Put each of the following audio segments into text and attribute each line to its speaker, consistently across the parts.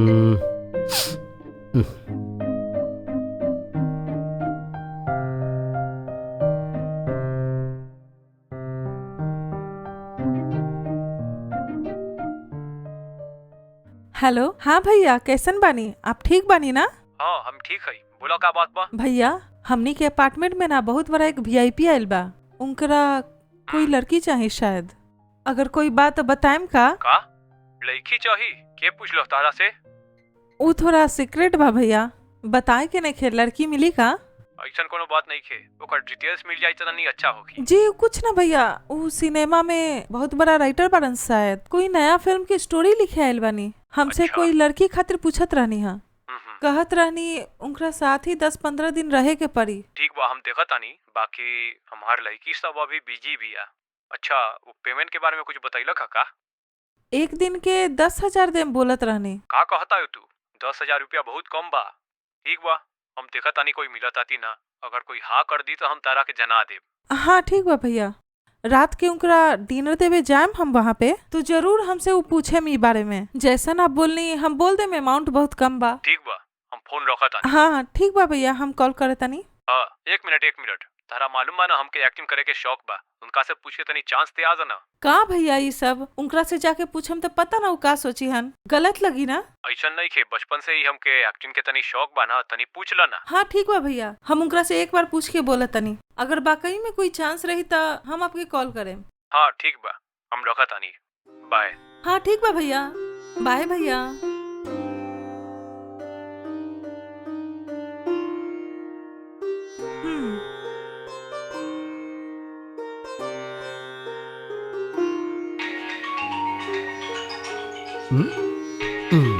Speaker 1: हम्म, हम्म,
Speaker 2: hello. हाँ भैया, कैसन बानी? आप ठीक बानी ना?
Speaker 3: हाँ हम ठीक है। बोला का बात बा।
Speaker 2: भैया, हमनी के अपार्टमेंट में ना बहुत बड़ा एक वीआईपी आयल बा। उनकरा कोई लड़की चाहिए शायद। अगर कोई बात तो बताएम का?
Speaker 3: का लड़की चाही? के पूछलो तारा से?
Speaker 2: वो थोड़ा सीक्रेट बा भैया, बताए के नहीं खे। लड़की मिली का?
Speaker 3: ऐसा कोनो बात नहीं खे। ओकर डिटेल्स मिल जाई त नहीं अच्छा होगी।
Speaker 2: जी कुछ ना भैया, वो सिनेमा में बहुत बड़ा राइटर बारन, शायद कोई नया फिल्म की स्टोरी लिखे आयल बानी। हमसे
Speaker 3: अच्छा।
Speaker 2: कोई लड़की खातिर पूछत रहनी हा।
Speaker 3: हम्म।
Speaker 2: कहत रहनी उनकरा साथ ही 10-15 दिन रहे के पड़ी।
Speaker 3: ठीक बा, हम देखा तानी। बाकी हमार लड़की सब अभी बिजी भी है। अच्छा, वो पेमेंट के बारे में कुछ बतैला का?
Speaker 2: एक दिन के 10,000 देम बोलत रहनी।
Speaker 3: का कहता है तू? 10,000 रुपया बहुत कम बा। ठीक बा, हम देखा तानी कोई मिला ताती ना। अगर कोई हाँ कर दी तो हम तारा के जना देब।
Speaker 2: हाँ ठीक बा भैया, रात के उनकरा डिनर देवे जाएम हम वहाँ पे, तो जरूर हमसे वो पूछे ई बारे में। जैसन आप बोलनी हम बोल देम, अमाउंट बहुत कम बा।
Speaker 3: ठीक बा, हम फोन रखा तानी।
Speaker 2: हाँ हाँ ठीक बा भैया, हम कॉल करे तनी।
Speaker 3: हाँ, एक मिनट। तारा मालूम बा ना हमके एक्टिंग करे के शौक बा। उनका से पूछ के तनी चांस दे आ जाना।
Speaker 2: का भैया, ये सब उनकरा से जाके पूछम तो पता ना वो का सोची हन, गलत लगी ना।
Speaker 3: ऐसा नहीं खे, बचपन से ही हमके एक्टिंग के तनी शौक बा ना, तनी पूछ ला ना।
Speaker 2: हाँ ठीक बा भैया, हम उनकरा से एक बार पूछ के बोला तनी। अगर वाकई में कोई चांस रही तो हम आपके कॉल करें।
Speaker 3: हाँ ठीक बा, हम रखा तानी। बाय।
Speaker 2: हाँ ठीक बा भैया, बाय भैया। हम्म।
Speaker 1: हम्म, हम्म।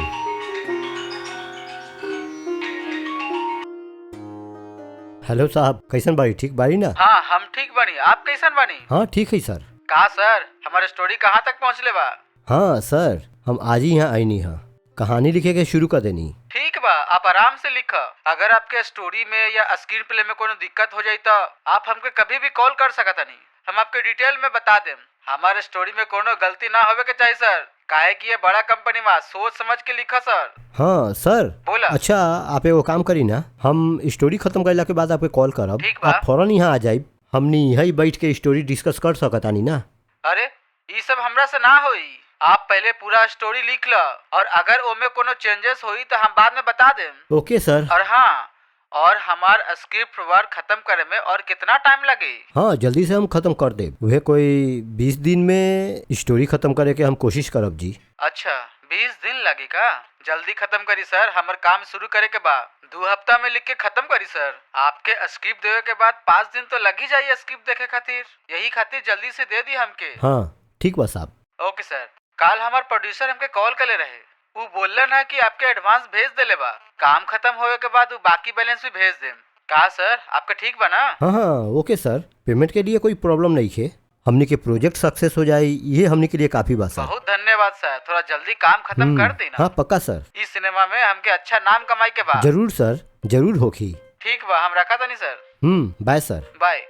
Speaker 1: हेलो साहब, कैसन बाड़ी? ठीक बाड़ी ना?
Speaker 4: हाँ हम ठीक बानी। आप कैसन बानी?
Speaker 1: हाँ ठीक है सर।
Speaker 4: का सर, हमारे स्टोरी कहाँ तक पहुँचले बा?
Speaker 1: हाँ सर, हम आज ही यहाँ आईनी हाँ, कहानी लिखे के शुरू कर देनी।
Speaker 4: ठीक बा, आप आराम से लिख। अगर आपके स्टोरी में या स्क्रीन प्ले में कोनो दिक्कत हो जाई तो आप हमके कभी भी कॉल कर सकत नहीं। हम आपके डिटेल में बता देम। हमारे स्टोरी में कोनो गलती ना होवे के चाहिए सर, काहे कि ये बड़ा कंपनी में सोच समझ के लिखा सर।
Speaker 1: हाँ सर।
Speaker 4: बोला।
Speaker 1: अच्छा, आप एगो काम करी ना, हम स्टोरी खत्म करला के बाद आपके कॉल करब।
Speaker 4: ठीक बा।
Speaker 1: आप फौरन यहाँ आ जाइब, हमनी यही बैठ के स्टोरी डिस्कस कर सकतानी ना।
Speaker 4: अरे ये सब हमरा से ना होई। आप पहले पूरा स्टोरी लिख लो, और अगर ओमे कोनो चेंजेस होई तो हम बाद में बता देम।
Speaker 1: ओके सर।
Speaker 4: और हाँ, और हमार स्क्रिप्ट वर्क खत्म करे में और कितना टाइम लगे?
Speaker 1: हाँ, जल्दी से हम खत्म कर देब। वह कोई 20 दिन में स्टोरी खत्म करे के हम कोशिश करब जी।
Speaker 4: अच्छा, 20 दिन लगे का? जल्दी खत्म करी सर, हमार काम शुरू करे के बाद 2 हफ्ता में लिख के खत्म करी सर। आपके स्क्रिप्ट देवे के बाद 5 दिन तो लग ही जाइए स्क्रिप्ट देखे खातिर। यही खातिर जल्दी से दे दी हमके।
Speaker 1: हाँ ठीक बा साहब।
Speaker 4: ओके सर। कल हमार प्रोड्यूसर हमके कॉल करे रहे। वो बोलन है कि आपके एडवांस भेज देले बा। काम खत्म होए के बाद वो बाकी बैलेंस भी भेज देम। का सर, आपका ठीक बा ना?
Speaker 1: हाँ हाँ ओके सर, पेमेंट के लिए कोई प्रॉब्लम नहीं है। हमने के प्रोजेक्ट सक्सेस हो जाए, ये हमने के लिए काफी बा सर।
Speaker 4: बहुत धन्यवाद सर, थोड़ा जल्दी काम खत्म कर देना।
Speaker 1: हाँ पक्का सर।
Speaker 4: इस सिनेमा में हमके अच्छा नाम कमाई के बाद।
Speaker 1: जरूर सर, जरूर होगी।
Speaker 4: ठीक बा, हम रखा था नहीं sir.
Speaker 1: Bye sir.
Speaker 4: Bye.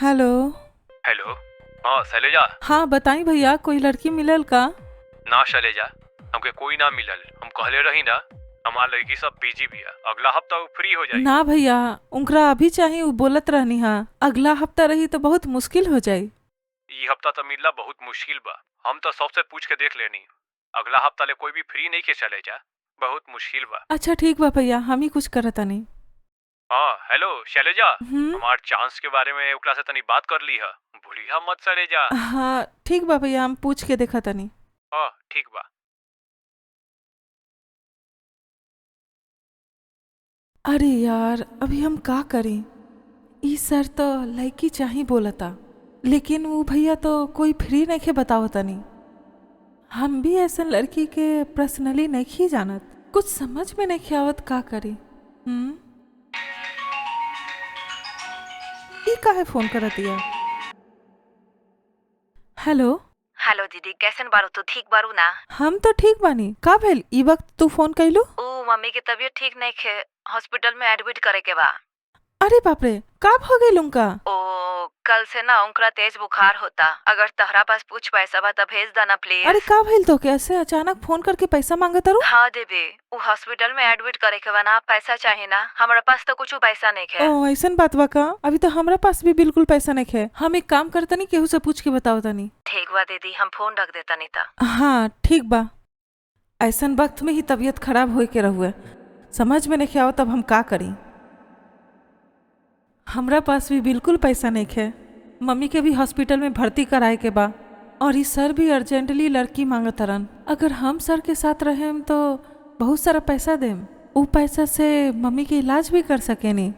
Speaker 2: Hello.
Speaker 3: Hello. हाँ शैलेजा।
Speaker 2: हाँ बताई भैया, कोई लड़की मिलल का?
Speaker 3: ना शैलेजा, हमके कोई ना मिलल। हम कहले रही ना, हमार लड़की सब बिजी भी है। अगला हफ्ता वो फ्री हो जाए।
Speaker 2: ना भैया, उनकरा अभी चाहिए, वो बोलत रहनी हाँ। अगला हफ्ता रही तो बहुत मुश्किल हो जाये।
Speaker 3: ये हफ्ता तो मिलना बहुत मुश्किल बा। हम तो सबसे पूछ के देख लेनी। अगला हफ्ता ले कोई भी फ्री नहीं के शैलेजा, बहुत मुश्किल बा।
Speaker 2: अच्छा ठीक बा भैया, हम ही कुछ करता नहीं।
Speaker 3: हाँ हेलो शैलेजा, हमार चांस के बारे में ओकरा से तनी बात कर ली है। भूलिया मत शैलेजा।
Speaker 2: हाँ ठीक बा भैया, हम पूछ के देखा तनी।
Speaker 3: हाँ ठीक बा।
Speaker 2: अरे यार, अभी हम का करें? ई सर तो लड़की चाहिए बोलता, लेकिन वो भैया तो कोई फ्री नहीं के बतावता नहीं। हम भी ऐसा लड़की के पर्सनली नहीं जानत, कुछ समझ में नहीं आवत का करी। ई काहे फोन कर दिया? हेलो।
Speaker 5: हेलो दीदी, कैसन बारू? तू ठीक बारू ना?
Speaker 2: हम तो ठीक बानी। का भेल ई वक्त तू फोन कैलू?
Speaker 5: ओ मम्मी की तबीयत ठीक नहीं खे, हॉस्पिटल में एडमिट करे के बा।
Speaker 2: अरे बाप रे, का हो गइल उनका?
Speaker 5: ओ कल से ना उनका तेज बुखार होता। अगर तहरा पास कुछ पैसा बा तो भेज देना प्लीज।
Speaker 2: अरे का भेल तो कैसे अचानक फोन करके पैसा मांगत तारू?
Speaker 5: हाँ देवी, वो हॉस्पिटल में एडमिट करे के बा ना, पैसा चाहिए ना। हमारे पास तो कुछ पैसा नहीं है।
Speaker 2: ओ ऐसन बात बा का? अभी तो हमरा पास भी बिल्कुल पैसा नहीं है। हम एक काम करता नहीं, केहू से पूछ के बताओ तनी।
Speaker 5: ठीक बा दीदी, हम फोन रख देता नहीं था।
Speaker 2: हाँ ठीक बा। ऐसन वक्त में ही तबीयत खराब होए के रहुए, समझ में नहीं आओ तब हम का करी। हमरा पास भी बिल्कुल पैसा नहीं है। मम्मी के भी हॉस्पिटल में भर्ती कराए के बा और ई सर भी अर्जेंटली लड़की मांगत रन। अगर हम सर के साथ रहेम तो बहुत सारा पैसा देम, उ पैसा से मम्मी के इलाज भी कर सकेनी।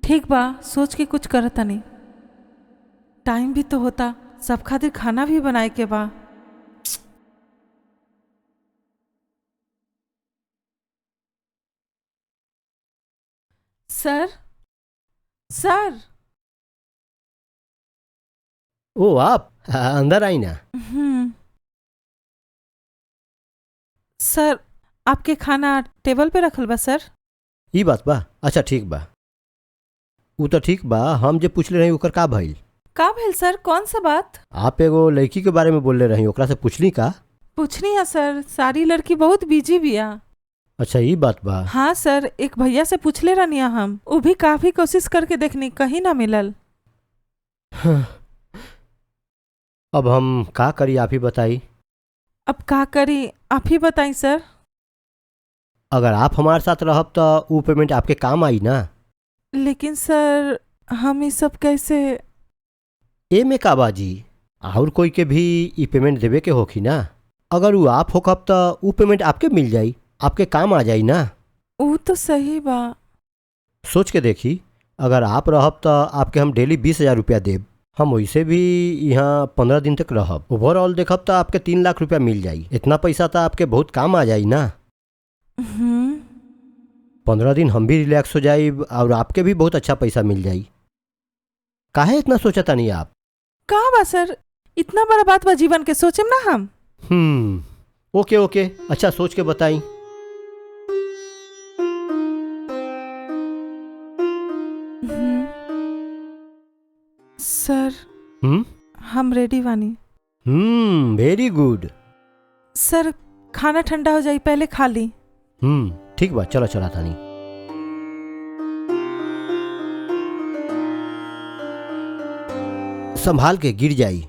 Speaker 2: ठीक बा, सोच के कुछ करता नहीं। टाइम भी तो होता, सब खातिर खाना भी बनाए के बा। सर सर।
Speaker 1: ओ आप अंदर आई ना।
Speaker 2: सर आपके खाना टेबल पे रखल बा सर।
Speaker 1: ई बात बा, अच्छा ठीक बा। ऊ तो ठीक बा, हम जे पूछले रही ओकर का भइल?
Speaker 2: का भेल सर? कौन सा बात?
Speaker 1: आप एगो लड़की के बारे में बोलले रही, ओकरा से पूछली का?
Speaker 2: पूछनी है सर, सारी लड़की बहुत बिजी बिया।
Speaker 1: अच्छा ई बात बा।
Speaker 2: हाँ सर, एक भैया से पूछले रहनिया हम, वो भी काफी कोशिश करके देखनी, कहीं ना मिलल।
Speaker 1: अब हम का करी, आप ही बताई।
Speaker 2: अब का करी, आप ही बताई सर।
Speaker 1: अगर आप हमारे साथ रहब तो वो पेमेंट आपके काम आई ना।
Speaker 2: लेकिन सर हम ये सब कैसे?
Speaker 1: ए में का बाजी, और कोई के भी ई पेमेंट देवे के होखी ना। अगर वो आप होखब तो वो पेमेंट आपके मिल जाई, आपके काम आ जाई ना।
Speaker 2: वो तो सही बा।
Speaker 1: सोच के देखी, अगर आप रहब तो आपके हम डेली 20,000 रुपया देब। हम वैसे भी यहाँ 15 दिन तक रहब। ओवरऑल देखब तो आपके 3 लाख रुपया मिल जाई। इतना पैसा तो आपके बहुत काम आ जाई ना। 15 दिन हम भी रिलैक्स हो जाई और आपके भी बहुत अच्छा पैसा मिल जाई। काहे इतना सोचता नहीं आप?
Speaker 2: कहाँ बा सर, इतना बड़ा बात बा जीवन के, सोचेम ना हम।
Speaker 1: ओके ओके, अच्छा सोच के बताई।
Speaker 2: सर हम रेडी बानी।
Speaker 1: Very good.
Speaker 2: सर खाना ठंडा हो जाई, पहले खा ली।
Speaker 1: ठीक बा, चला चला तानी। संभाल के गिर जाई।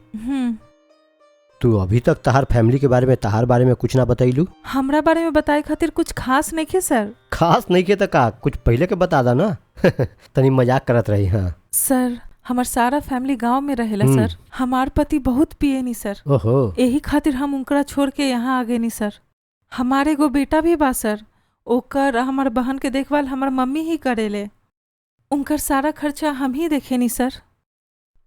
Speaker 1: तू अभी तक तहार फैमिली के बारे में, तहार बारे में कुछ ना बताइलू।
Speaker 2: हमरा बारे में बताए खातिर कुछ खास नहीं है सर।
Speaker 1: खास नहीं के तो का, कुछ पहले के बता दा ना। तनी मजाक करत रही। हाँ
Speaker 2: सर, हमार सारा फैमिली गांव में रहेला सर। हमार पति बहुत पिए नी सर।
Speaker 1: ओहो।
Speaker 2: यही खातिर हम उनकरा छोड़ के यहाँ आ गए नी सर। हमारे एगो बेटा भी बा सर, ओकर हमार बहन के देखभाल हमार मम्मी ही करेले। उनकर सारा खर्चा हम ही देखे नी सर।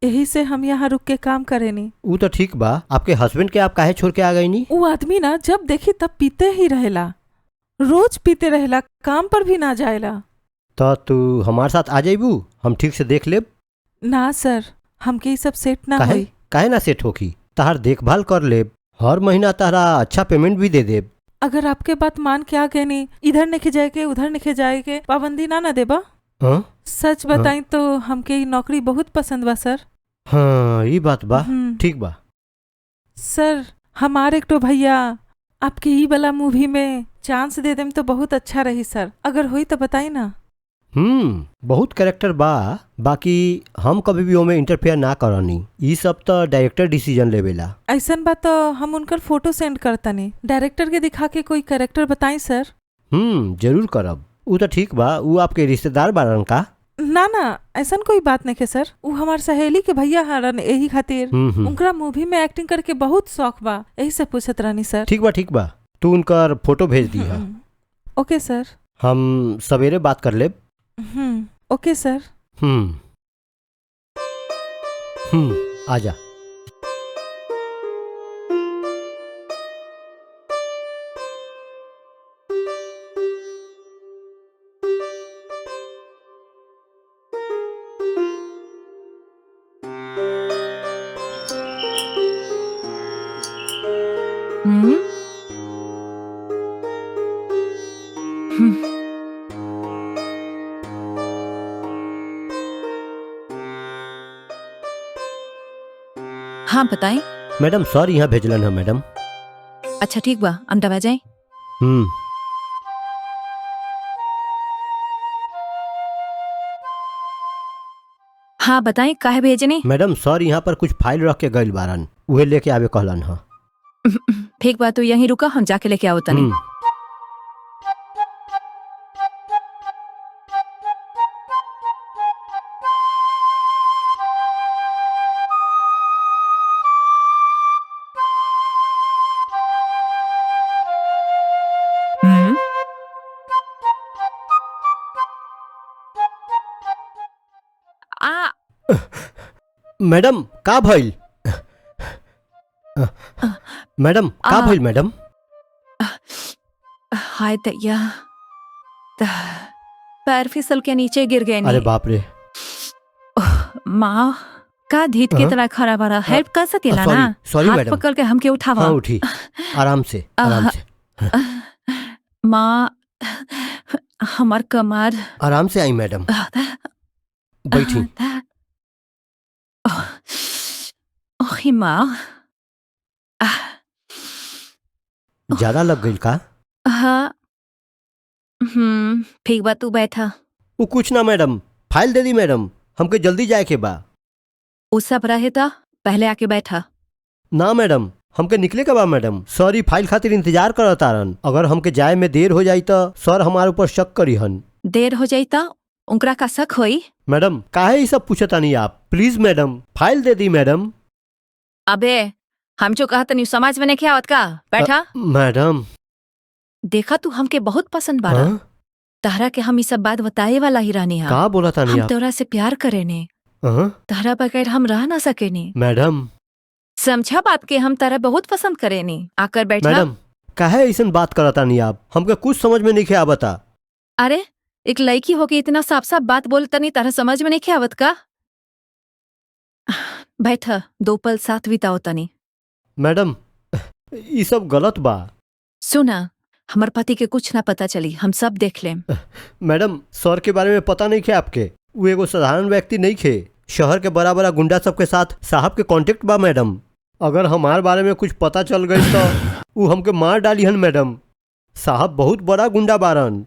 Speaker 2: यही से हम यहाँ रुक के काम करे नी।
Speaker 1: वो तो ठीक बा, आपके हस्बैंड के आप काहे छोड़ के आ गई नी?
Speaker 2: वो आदमी ना जब देखी तब पीते ही रहेला, रोज पीते रहेला, काम पर भी ना जाएला।
Speaker 1: तो तू हमारे साथ आ जाइबू, हम ठीक से देख लेब।
Speaker 2: ना सर, हमके ये सब सेट ना
Speaker 1: काहे
Speaker 2: होई।
Speaker 1: काहे ना सेट होखी, तहार देखभाल कर लेब, हर महीना तहरा अच्छा पेमेंट भी दे देब।
Speaker 2: अगर आपके बात मान के आ गए नी, इधर नहीं जाए के उधर नहीं जाए के पाबंदी ना देबा।
Speaker 1: हाँ
Speaker 2: सच बताई तो हमके ये नौकरी बहुत पसंद बा सर।
Speaker 1: हाँ ये बात बा, ठीक बा।
Speaker 2: सर हमारे एक तो भैया आपके ई वाला मूवी में चांस दे देम तो बहुत अच्छा रही सर। अगर हुई तो बताई ना।
Speaker 1: बहुत कैरेक्टर बा, बाकी हम कभी भी ओमे इंटरफेयर ना करनी। ये सब तो डायरेक्टर डिसीजन लेवेला।
Speaker 2: ऐसन बात तो हम उनकर फोटो सेंड करतनी, डायरेक्टर के दिखा के कोई कैरेक्टर बताई सर।
Speaker 1: जरूर करब। वो तो ठीक बा, वो आपके रिश्तेदार बारन का?
Speaker 2: ना ना, ऐसा कोई बात नहीं है सर। वो हमार सहेली के भैया हरन, यही खातिर उनका मूवी में एक्टिंग करके बहुत शौक बा, यही से पूछत रहनी सर।
Speaker 1: ठीक बा, तू उनकर फोटो भेज दी है।
Speaker 2: ओके सर।
Speaker 1: हम सवेरे बात कर लेब।
Speaker 2: ओके सर।
Speaker 1: आजा।
Speaker 5: हम्म? हम्म, हाँ बताएं।
Speaker 1: मैडम सर यहाँ भेजलन है मैडम।
Speaker 5: अच्छा ठीक बा, हम दवा जाए।
Speaker 1: हम्म।
Speaker 5: हाँ बताएं, काहे भेजनी?
Speaker 1: मैडम सर यहाँ पर कुछ फाइल रख के गइल बारन, उहे लेके आवे कहलन ह।
Speaker 5: ठीक बा, तू यहीं रुका, हम जाके लेके आओ तनी।
Speaker 1: हम्म।
Speaker 5: हम्म? आ
Speaker 1: मैडम का भइल? मैडम का भइल मैडम?
Speaker 5: हाय दैया, पैर फिसल के नीचे गिर गए
Speaker 1: अरे
Speaker 5: नी।
Speaker 1: बाप रे।
Speaker 5: माँ का धीत की तरह खड़ा बड़ा, हेल्प कर सकेला
Speaker 1: सॉरी,
Speaker 5: ना?
Speaker 1: सॉरी
Speaker 5: हाथ
Speaker 1: मैडम।
Speaker 5: पकड़ के हमके उठावा।
Speaker 1: हाँ उठी, आराम से आराम से
Speaker 5: माँ हमार कमर।
Speaker 1: आराम से आई मैडम, बैठी।
Speaker 5: ओही माँ।
Speaker 1: ज्यादा लग गई का?
Speaker 5: हाँ ठीक बा, तू बैठा।
Speaker 1: वो कुछ ना मैडम, फाइल दे दी मैडम, हमके जल्दी जाए के बा।
Speaker 5: उ सब रहे था, पहले आके बैठा।
Speaker 1: ना मैडम, हमके निकले के बा मैडम। सर ई फाइल खातिर इंतजार करत तारन, अगर हमके जाए में देर हो जाई तो सर हमारे ऊपर शक करी हन।
Speaker 5: देर हो जाई ता उनकरा का शक होई?
Speaker 1: मैडम काहे ये सब पूछतानी आप? Please madam file De the madam.
Speaker 5: अबे हम जो कहत नहीं समझ में नहीं क्या आवत का? बैठा।
Speaker 1: मैडम
Speaker 5: देखा तू हमके बहुत पसंद बारा।
Speaker 1: हाँ?
Speaker 5: तहरा के हम ई सब बात बताए वाला ही रहनी हा।
Speaker 1: का बोला तानी
Speaker 5: हम
Speaker 1: आप?
Speaker 5: तोरा से प्यार करेने,
Speaker 1: हाँ?
Speaker 5: तहरा बगैर हम रह ना सकेनी।
Speaker 1: मैडम
Speaker 5: समझा बात के, हम तारा बहुत पसंद करेनी। आकर बैठा।
Speaker 1: मैडम काहे ऐसन बात करतानी आप? हमके कुछ समझ में नहीं आवता।
Speaker 5: अरे एक लड़की होके इतना साफ साफ बात बोलता नहीं, तारा समझ में नहीं आवत का? बैठा, 2 पल साथ बिताओ तनी।
Speaker 1: मैडम ये सब गलत बा।
Speaker 5: सुना, हमर पति के कुछ ना पता चली, हम सब देख लेम।
Speaker 1: मैडम सर के बारे में पता नहीं खे आपके? वो एगो साधारण व्यक्ति नहीं खे, शहर के बड़ा बड़ा गुंडा सबके साथ साहब के कांटेक्ट बा मैडम। अगर हमारे बारे में कुछ पता चल गई तो वो हमके मार डाली हन मैडम। साहब बहुत बड़ा गुंडा बारन,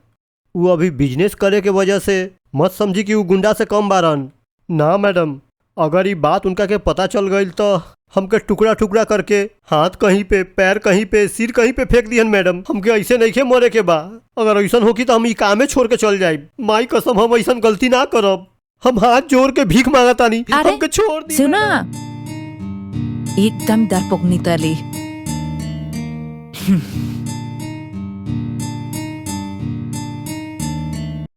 Speaker 1: वो अभी बिजनेस करे के वजह से मत समझी कि वो गुंडा से कम बारन। ना मैडम, अगर ये बात उनका के पता चल गई तो हमके टुकड़ा टुकड़ा करके हाथ कहीं पे, पैर कहीं पे, सिर कहीं पे फेंक दिहन मैडम। हमके ऐसे नहीं खे मरे के बा। अगर ऐसा होगी तो हम ये कामे छोड़ के चल जाए। माई कसम हम ऐसा गलती ना करब। हम हाथ जोड़ के भीख मांगतानी,
Speaker 5: अरे,
Speaker 1: हमके छोड़ दी।
Speaker 5: सुना, एकदम डरपोक निकली।